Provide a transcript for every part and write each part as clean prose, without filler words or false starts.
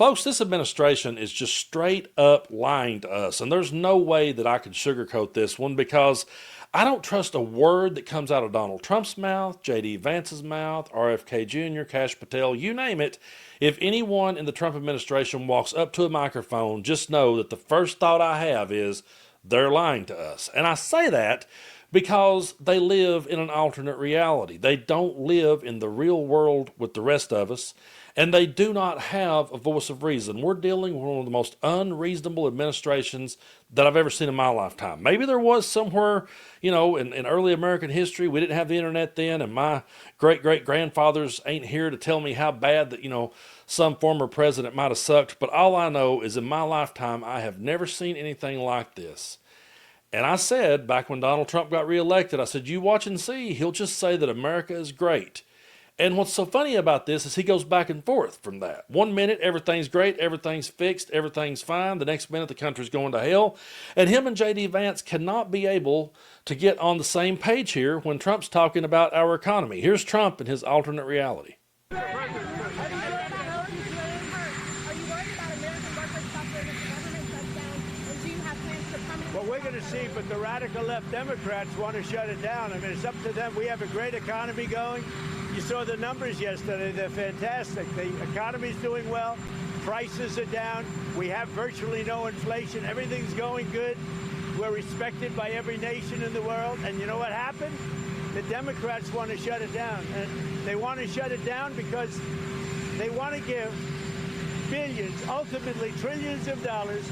Folks, this administration is just straight up lying to us, and there's no way that I could sugarcoat this one because I don't trust a word that comes out of Donald Trump's mouth, J.D. Vance's mouth, RFK Jr., Kash Patel, you name it. If anyone in the Trump administration walks up to a microphone, just know that the first thought I have is they're lying to us. And I say that because they live in an alternate reality. They don't live in the real world with the rest of us, and they do not have a voice of reason. We're dealing with one of the most unreasonable administrations that I've ever seen in my lifetime. Maybe there was somewhere, in early American history, we didn't have the internet then, and my great-great-grandfathers ain't here to tell me how bad that, some former president might have sucked. But all I know is in my lifetime, I have never seen anything like this. And I said, back when Donald Trump got reelected, I said, you watch and see. He'll just say that America is great. And what's so funny about this is he goes back and forth from that. 1 minute, everything's great, everything's fixed, everything's fine. The next minute, the country's going to hell. And him and J.D. Vance cannot be able to get on the same page here when Trump's talking about our economy. Here's Trump in his alternate reality. Well, we're going to see, but the radical left Democrats want to shut it down. I mean, it's up to them. We have a great economy going. You saw the numbers yesterday. They're fantastic. The economy's doing well. Prices are down. We have virtually no inflation. Everything's going good. We're respected by every nation in the world. And you know what happened? The Democrats want to shut it down. And they want to shut it down because they want to give billions, ultimately trillions of dollars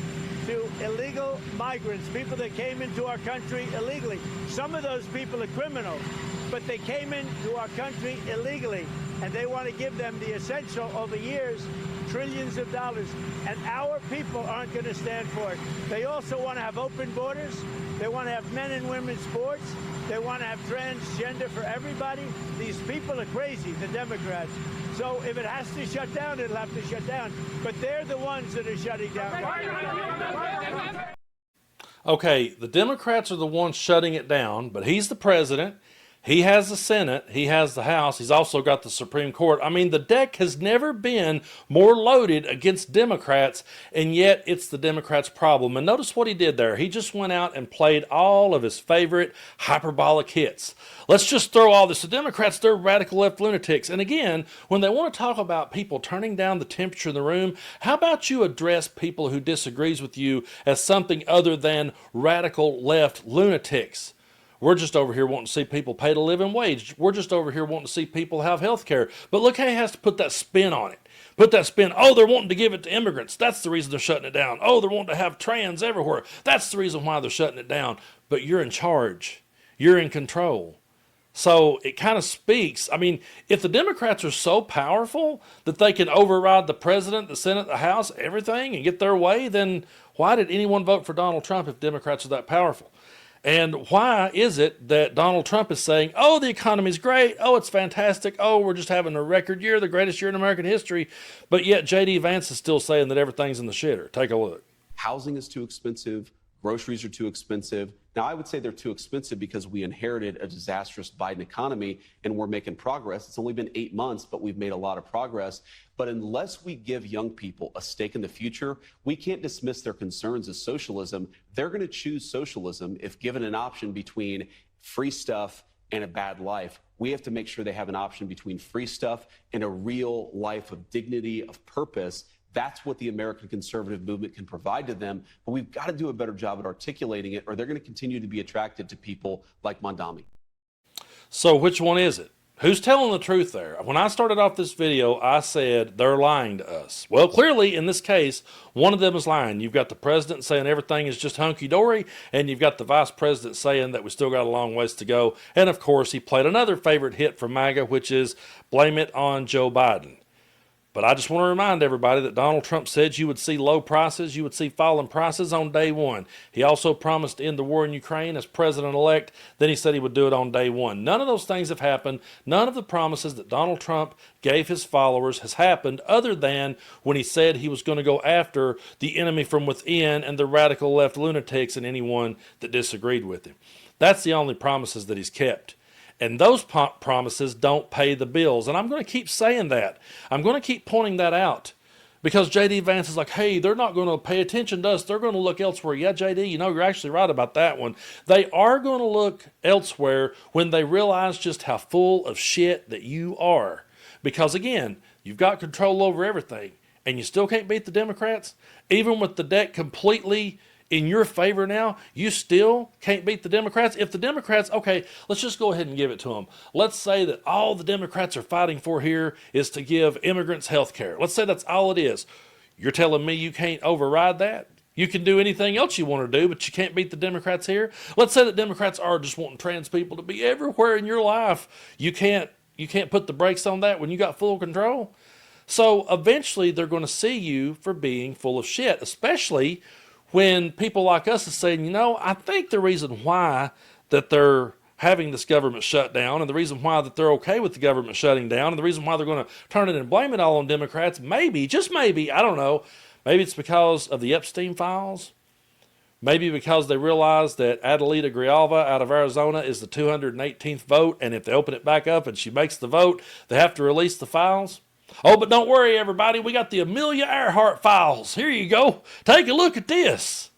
to illegal migrants, people that came into our country illegally. Some of those people are criminals, but they came into our country illegally, and they want to give them the essential over years, trillions of dollars, and our people aren't going to stand for it. They also want to have open borders. They want to have men and women's sports. They want to have transgender for everybody. These people are crazy, the Democrats. So if it has to shut down, it'll have to shut down. But they're the ones that are shutting down. Okay, the Democrats are the ones shutting it down, but he's the president. He has the Senate. He has the House. He's also got the Supreme Court. I mean, the deck has never been more loaded against Democrats, and yet it's the Democrats' problem. And notice what he did there. He just went out and played all of his favorite hyperbolic hits. Let's just throw all this. The Democrats, they're radical left lunatics. And again, when they want to talk about people turning down the temperature in the room, how about you address people who disagrees with you as something other than radical left lunatics? We're just over here wanting to see people paid a living wage. We're just over here wanting to see people have health care. But look how he has to put that spin on it. Put that spin. Oh, they're wanting to give it to immigrants. That's the reason they're shutting it down. Oh, they're wanting to have trans everywhere. That's the reason why they're shutting it down. But you're in charge. You're in control. So it kind of speaks. I mean, if the Democrats are so powerful that they can override the president, the Senate, the House, everything, and get their way, then why did anyone vote for Donald Trump if Democrats are that powerful? And why is it that Donald Trump is saying, oh, the economy's great, oh, it's fantastic, oh, we're just having a record year, the greatest year in American history, but yet J.D. Vance is still saying that everything's in the shitter? Take a look. Housing is too expensive. Groceries are too expensive. Now, I would say they're too expensive because we inherited a disastrous Biden economy and we're making progress. It's only been 8 months, but we've made a lot of progress. But unless we give young people a stake in the future, we can't dismiss their concerns as socialism. They're going to choose socialism if given an option between free stuff and a bad life. We have to make sure they have an option between free stuff and a real life of dignity, of purpose. That's what the American conservative movement can provide to them. But we've got to do a better job at articulating it, or they're going to continue to be attracted to people like Mondami. So which one is it? Who's telling the truth there? When I started off this video, I said they're lying to us. Well, clearly, in this case, one of them is lying. You've got the president saying everything is just hunky-dory, and you've got the vice president saying that we still got a long ways to go. And, of course, he played another favorite hit from MAGA, which is blame it on Joe Biden. But I just want to remind everybody that Donald Trump said you would see low prices, you would see falling prices on day one. He also promised to end the war in Ukraine as president-elect. Then he said he would do it on day one. None of those things have happened. None of the promises that Donald Trump gave his followers has happened other than when he said he was going to go after the enemy from within and the radical left lunatics and anyone that disagreed with him. That's the only promises that he's kept. And those promises don't pay the bills. And I'm going to keep saying that. I'm going to keep pointing that out Because J.D. Vance is like, hey, they're not going to pay attention to us. They're going to look elsewhere. Yeah, J.D., you're actually right about that one. They are going to look elsewhere when they realize just how full of shit that you are. Because, again, you've got control over everything, and you still can't beat the Democrats. Even with the deck completely in your favor now, you still can't beat the Democrats. If the Democrats, okay, let's just go ahead and give it to them. Let's say that all the Democrats are fighting for here is to give immigrants health care. Let's say that's all it is. You're telling me you can't override that? You can do anything else you want to do, but you can't beat the Democrats here? Let's say that Democrats are just wanting trans people to be everywhere in your life. You can't put the brakes on that when you got full control? So eventually they're going to see you for being full of shit, especially when people like us are saying, I think the reason why that they're having this government shut down and the reason why that they're okay with the government shutting down and the reason why they're going to turn it and blame it all on Democrats, maybe, just maybe, I don't know, maybe it's because of the Epstein files. Maybe because they realize that Adelita Grijalva out of Arizona is the 218th vote, and if they open it back up and she makes the vote, they have to release the files. Oh, but don't worry, everybody. We got the Amelia Earhart files. Here you go. Take a look at this.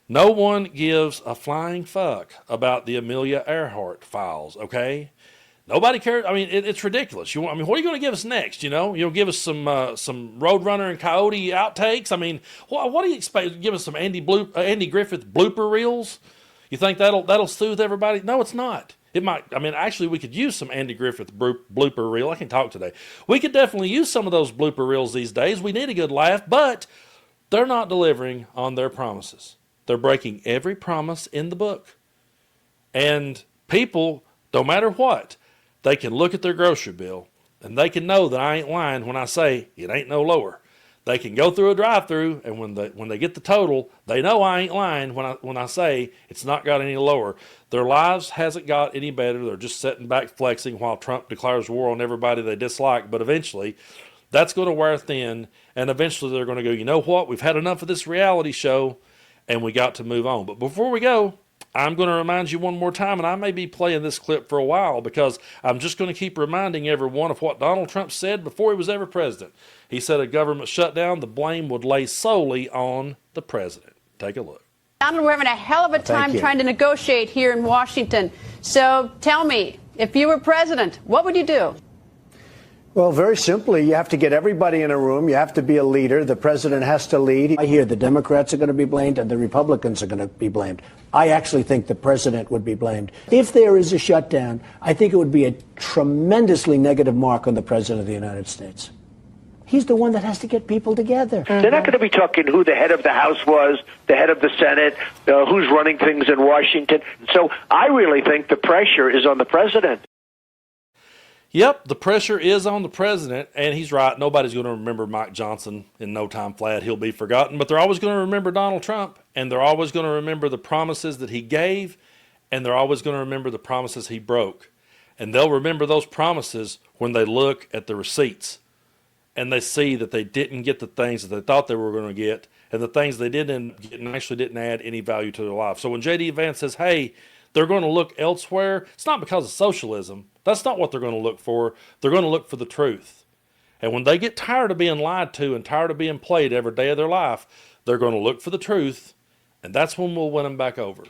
No one gives a flying fuck about the Amelia Earhart files, okay? Nobody cares. I mean, it's ridiculous. What are you going to give us next? You'll give us some Roadrunner and Coyote outtakes. I mean, what do you expect? Give us some Andy Griffith blooper reels? You think that'll soothe everybody? No, it's not. It might. I mean, actually, we could use some Andy Griffith blooper reel. I can talk today. We could definitely use some of those blooper reels these days. We need a good laugh, but they're not delivering on their promises. They're breaking every promise in the book. And people, no matter what, they can look at their grocery bill and they can know that I ain't lying when I say it ain't no lower. They can go through a drive-through, and when they get the total, they know I ain't lying when I say it's not got any lower. Their lives hasn't got any better. They're just sitting back flexing while Trump declares war on everybody they dislike. But eventually, that's going to wear thin, and eventually they're going to go, you know what? We've had enough of this reality show, and we got to move on. But before we go, I'm going to remind you one more time, and I may be playing this clip for a while because I'm just going to keep reminding everyone of what Donald Trump said before he was ever president. He said a government shutdown, the blame would lay solely on the president. Take a look. Donald, we're having a hell of a time trying to negotiate here in Washington. So tell me, if you were president, what would you do? Well, very simply, you have to get everybody in a room. You have to be a leader. The president has to lead. I hear the Democrats are going to be blamed and the Republicans are going to be blamed. I actually think the president would be blamed. If there is a shutdown, I think it would be a tremendously negative mark on the president of the United States. He's the one that has to get people together. They're not going to be talking who the head of the House was, the head of the Senate, who's running things in Washington. So I really think the pressure is on the president. Yep, the pressure is on the president, and he's right. Nobody's going to remember Mike Johnson in no time flat. He'll be forgotten, but they're always going to remember Donald Trump, and they're always going to remember the promises that he gave, and they're always going to remember the promises he broke. And they'll remember those promises when they look at the receipts and they see that they didn't get the things that they thought they were going to get, and the things they didn't get and actually didn't add any value to their life. So when J.D. Vance says, hey, they're going to look elsewhere, it's not because of socialism. That's not what they're going to look for. They're going to look for the truth. And when they get tired of being lied to and tired of being played every day of their life, they're going to look for the truth, and that's when we'll win them back over.